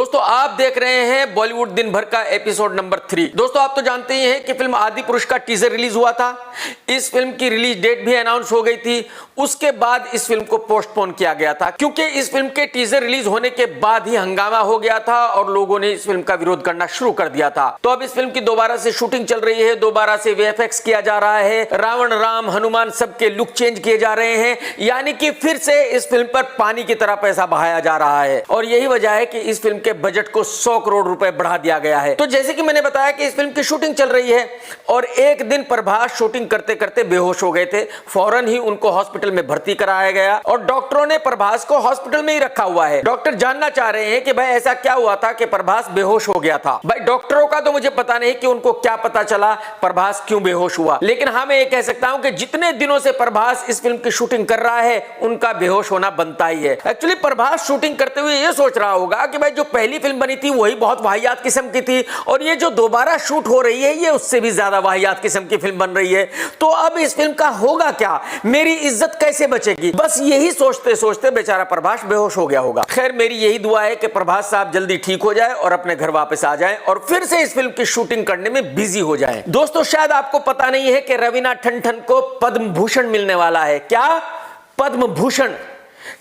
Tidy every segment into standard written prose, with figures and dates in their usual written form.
दोस्तों आप देख रहे हैं बॉलीवुड दिन भर का एपिसोड नंबर 3। दोस्तों आप तो जानते ही हैं कि फिल्म आदि पुरुष का टीजर रिलीज हुआ था। इस फिल्म की रिलीज डेट भी अनाउंस हो गई थी। उसके बाद इस फिल्म को पोस्टपोन किया गया था क्योंकि इस फिल्म के टीजर रिलीज होने के बाद ही हंगामा हो गया था और लोगों ने इस फिल्म का विरोध करना शुरू कर दिया था। तो अब इस फिल्म की दोबारा से शूटिंग चल रही है, दोबारा से वीएफएक्स किया जा रहा है, रावण राम हनुमान सबके लुक चेंज किए जा रहे हैं, यानी कि फिर से इस फिल्म पर पानी की तरह पैसा बहाया जा रहा है। और यही वजह है कि इस फिल्म के बजट को 100 करोड़ रुपए बढ़ा दिया गया है। तो जैसे कि मैंने बताया कि इस फिल्म की शूटिंग चल रही है और एक दिन प्रभास शूटिंग करते करते बेहोश हो गए थे। फौरन ही उनको हॉस्पिटल में भर्ती कराया गया और डॉक्टरों ने प्रभास को हॉस्पिटल में ही रखा हुआ है। डॉक्टर जानना चाह रहे हैं कि भाई ऐसा क्या हुआ था कि प्रभास बेहोश हो गया था। भाई डॉक्टरों का तो मुझे पता नहीं कि उनको क्या पता चला प्रभास क्यों बेहोश हुआ, लेकिन हाँ मैं ये कह सकता हूं कि जितने दिनों से प्रभास इस फिल्म की शूटिंग कर रहा है उनका बेहोश होना बनता ही है। एक्चुअली प्रभास शूटिंग करते हुए ये सोच रहा होगा कि भाई जो पहली फिल्म बनी थी वही बहुत वाहियात किस्म की थी और ये जो दोबारा शूट हो रही है ये उससे भी ज्यादा वाहियात किस्म की फिल्म बन रही है, तो अब इस फिल्म का होगा क्या, मेरी इज्जत कैसे बचेगी। बस यही सोचते सोचते बेचारा प्रभास बेहोश हो गया होगा। खैर मेरी यही दुआ है कि प्रभास साहब जल्दी ठीक हो जाए और अपने घर वापस आ जाए और फिर से इस फिल्म की शूटिंग करने में बिजी हो जाए। दोस्तों शायद आपको पता नहीं है कि रवीना टंडन को पद्म भूषण मिलने वाला है। क्या पद्म भूषण?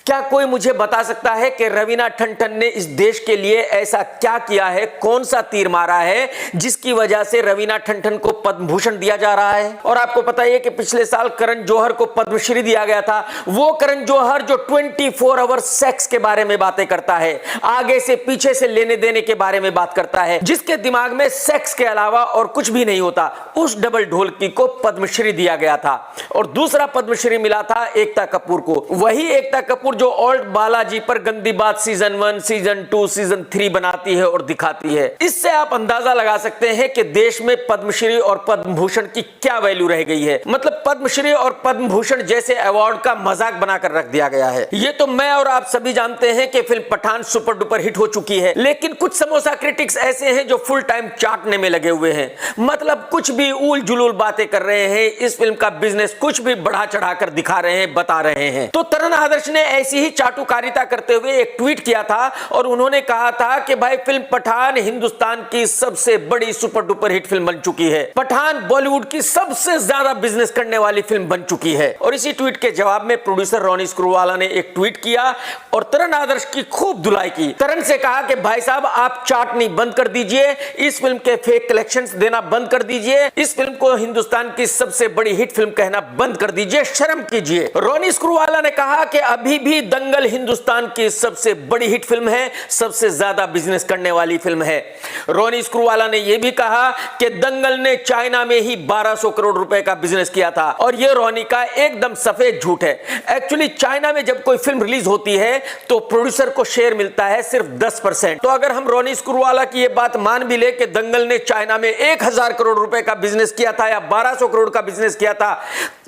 क्या कोई मुझे बता सकता है कि रवीना टंडन ने इस देश के लिए ऐसा क्या किया है, कौन सा तीर मारा है जिसकी वजह से रवीना टंडन को पद्म भूषण दिया जा रहा है। और आपको पता है कि पिछले साल करण जौहर को पद्मश्री दिया गया था। वो करण जौहर जो 24 आवर सेक्स के बारे में बातें करता है, आगे से पीछे से लेने देने के बारे में बात करता है, जिसके दिमाग में सेक्स के अलावा और कुछ भी नहीं होता, उस डबल ढोलकी को पद्मश्री दिया गया था। और दूसरा पद्मश्री मिला था एकता कपूर को। वही एकता कपूर जो ओल्ड बालाजी पर गंदी बात सीजन 1, सीजन 2, सीजन 3 बनाती है और दिखाती है। इससे आप अंदाजा लगा सकते हैं कि देश में पद्मश्री और पद्म भूषण की क्या वैल्यू रह गई है। मतलब पद्मश्री और पद्म भूषण जैसे अवार्ड का मजाक बनाकर रख दिया गया है। ये तो मैं और आप सभी जानते हैं कि film Pathaan super duper hit हो चुकी है, लेकिन कुछ समोसा क्रिटिक्स ऐसे हैं जो फुल टाइम चाटने में लगे हुए हैं। मतलब कुछ भी उल जुलूल बातें कर रहे हैं, इस फिल्म का बिजनेस कुछ भी बढ़ा चढ़ाकर दिखा रहे हैं, बता रहे हैं। तो तरण आदर्श ने ऐसी ही चाटुकारिता करते हुए एक ट्वीट किया था और उन्होंने कहा था कि भाई फिल्म पठान हिंदुस्तान की सबसे बड़ी सुपर डुपर हिट फिल्म बन चुकी है। पठान बॉलीवुड की सबसे ज्यादा बिजनेस करने वाली फिल्म बन चुकी है। और इसी ट्वीट के जवाब में प्रोड्यूसर रोनी स्क्रूवाला ने एक ट्वीट किया और तरण आदर्श की खूब धुलाई की। तरण से कहा कि भाई साहब आप चाटनी बंद कर दीजिए, इस फिल्म के फेक कलेक्शंस देना बंद कर दीजिए, इस फिल्म को हिंदुस्तान की सबसे बड़ी हिट फिल्म कहना बंद कर दीजिए, शर्म कीजिए। रोनी स्क्रूवाला ने कहा कि अभी भी दंगल हिंदुस्तान की सबसे बड़ी हिट फिल्म है, सबसे ज्यादा बिजनेस करने वाली फिल्म है। रोनी स्क्रूवाला ने यह भी कहा कि दंगल ने चाइना में ही 1200 करोड़ रुपए का बिजनेस किया था और यह रोनी का एकदम सफेद झूठ है। एक्चुअली चाइना में जब कोई फिल्म रिलीज होती है तो प्रोड्यूसर को शेयर मिलता है सिर्फ 10%। तो अगर हम रोनी स्क्रूवाला की यह बात मान भी ले कि दंगल ने चाइना में 1000 करोड़ रुपए का बिजनेस किया था या 1200 करोड़ का बिजनेस किया था,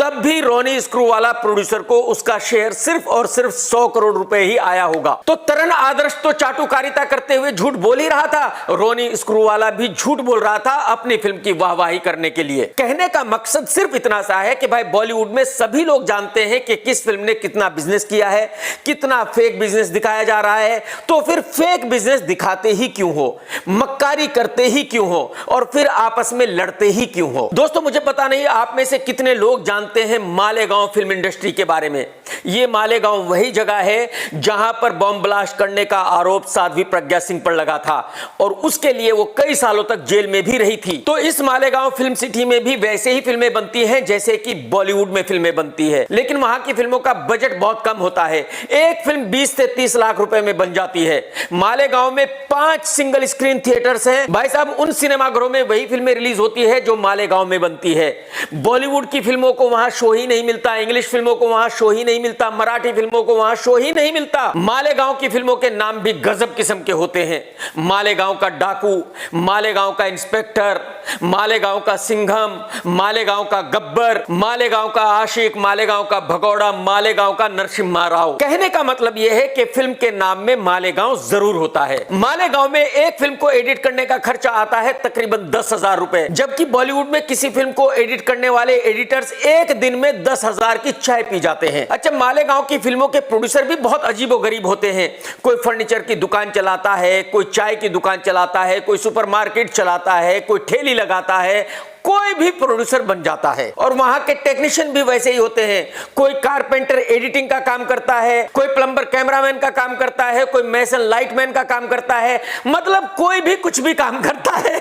तब भी रोनी स्क्रूवाला प्रोड्यूसर को उसका शेयर सिर्फ और सिर्फ 100 करोड़ रुपए ही आया होगा। तो तरण आदर्श तो चाटुकारिता करते हुए झूठ बोल ही रहा था, रोनी स्क्रूवाला भी झूठ बोल रहा था अपनी फिल्म की वाहवाही करने के लिए। कहने का मकसद सिर्फ इतना सा है कि भाई बॉलीवुड में सभी लोग जानते हैं कि किस फिल्म ने कितना बिजनेस किया है, कितना फेक बिजनेस दिखाया जा रहा है, तो फिर फेक बिजनेस दिखाते ही क्यों हो, मक्कारी करते ही क्यों हो और फिर आपस में लड़ते ही क्यों हो। दोस्तों मुझे पता नहीं आप में से कितने लोग जानते हैं मालेगांव फिल्म इंडस्ट्री के बारे में। ये मालेगांव वही जगह है जहां पर बॉम्ब ब्लास्ट करने का आरोप साध्वी प्रज्ञा सिंह पर लगा था और उसके लिए वो कई सालों तक जेल में भी रही थी। तो इस मालेगांव फिल्म सिटी में भी वैसे ही फिल्में बनती हैं जैसे कि बॉलीवुड में फिल्में बनती है, लेकिन वहां की फिल्मों का बजट बहुत कम होता है। एक फिल्म 20 से 30 लाख रुपए में बन जाती है। मालेगांव में 5 सिंगल स्क्रीन थिएटर्स हैं। भाई साहब उन सिनेमाघरों में वही फिल्में रिलीज होती है जो मालेगांव में बनती है। बॉलीवुड की फिल्मों को वहां शो ही नहीं मिलता, इंग्लिश फिल्मों को वहां शो ही नहीं मिलता, मराठी फिल्मों को वहां शो ही नहीं मिलता। मालेगांव की फिल्मों के नाम भी गजब किस्म के होते हैं। मालेगांव का डाकू, मालेगांव का इंस्पेक्टर, मालेगांव का सिंघम, मालेगांव का गब्बर, मालेगांव का आशिक, मालेगांव का भगौड़ा, मालेगांव का नरसिम्हा राव। कहने का मतलब यह है कि फिल्म के नाम में मालेगांव जरूर होता है। मालेगांव में एक फिल्म को एडिट करने का खर्चा आता है तकरीबन 10,000 रुपए, जबकि बॉलीवुड में किसी फिल्म को एडिट करने वाले एडिटर्स एक दिन में 10,000 की चाय पी जाते हैं। अच्छा मालेगांव की फिल्मों के प्रोड्यूसर भी बहुत अजीबोगरीब होते हैं। कोई फर्नीचर की दुकान चलाता है, कोई चाय की दुकान चलाता है, कोई सुपरमार्केट चलाता है, कोई ठेली लगाता है, कोई भी प्रोड्यूसर बन जाता है। और वहां के टेक्नीशियन भी वैसे ही होते हैं। कोई कारपेंटर एडिटिंग का काम करता है, कोई प्लम्बर कैमरामैन का काम करता है, कोई मैसन लाइटमैन का काम करता है, मतलब कोई भी कुछ भी काम करता है।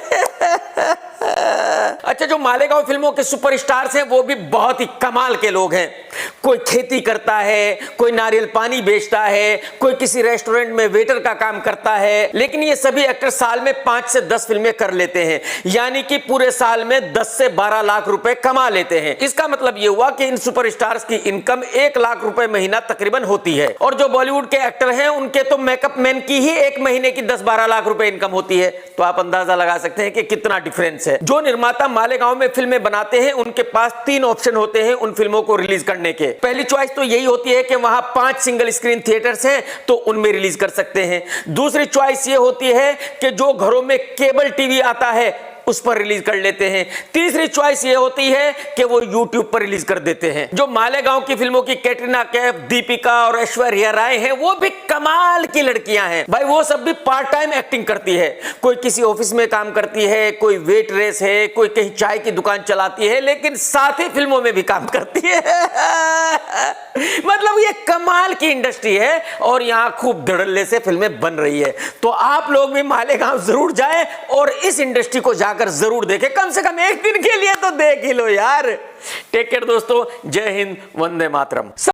अच्छा, जो मालेगांव फिल्मों के सुपरस्टार्स हैं वो भी बहुत ही कमाल के लोग हैं। कोई खेती करता है, कोई नारियल पानी बेचता है, कोई किसी रेस्टोरेंट में वेटर का काम करता है। लेकिन ये सभी एक्टर साल में 5 से 10 फिल्में कर लेते हैं, यानी कि पूरे साल में 10 से 12 लाख रुपए कमा लेते हैं। इसका मतलब ये हुआ कि इन सुपरस्टार्स की इनकम 1 लाख रुपए महीना तकरीबन होती है। और जो बॉलीवुड के एक्टर हैं उनके तो मेकअप मैन की ही एक महीने की 10-12 लाख रुपए इनकम होती है। तो आप अंदाजा लगा सकते हैं कि कितना डिफरेंस है। जो निर्माता मालेगांव में फिल्में बनाते हैं उनके पास 3 ऑप्शन होते हैं उन फिल्मों को रिलीज करने के। पहली चॉइस तो यही होती है कि वहां 5 सिंगल स्क्रीन थिएटर्स हैं तो उनमें रिलीज कर सकते हैं। दूसरी चॉइस ये होती है कि जो घरों में केबल टीवी आता है उस पर रिलीज कर लेते हैं। तीसरी चॉइस ये होती है कि वो YouTube पर रिलीज कर देते हैं। जो मालेगांव की फिल्मों की कैटरीना कैफ, दीपिका और ऐश्वर्या राय हैं वो भी कमाल की लड़कियां हैं भाई। वो सब भी पार्ट टाइम एक्टिंग करती है। कोई किसी ऑफिस में काम करती है, कोई वेटरेस है, कोई कहीं चाय की दुकान चलाती है, लेकिन साथ ही फिल्मों में भी काम करती है। मतलब ये कमाल की इंडस्ट्री है और यहां खूब धड़ल्ले से फिल्में बन रही है। तो आप लोग भी मालेगांव जरूर जाएं और इस इंडस्ट्री को जाकर जरूर देखें। कम से कम एक दिन के लिए तो देख ही लो यार। टेक केयर दोस्तों, जय हिंद, वंदे मातरम।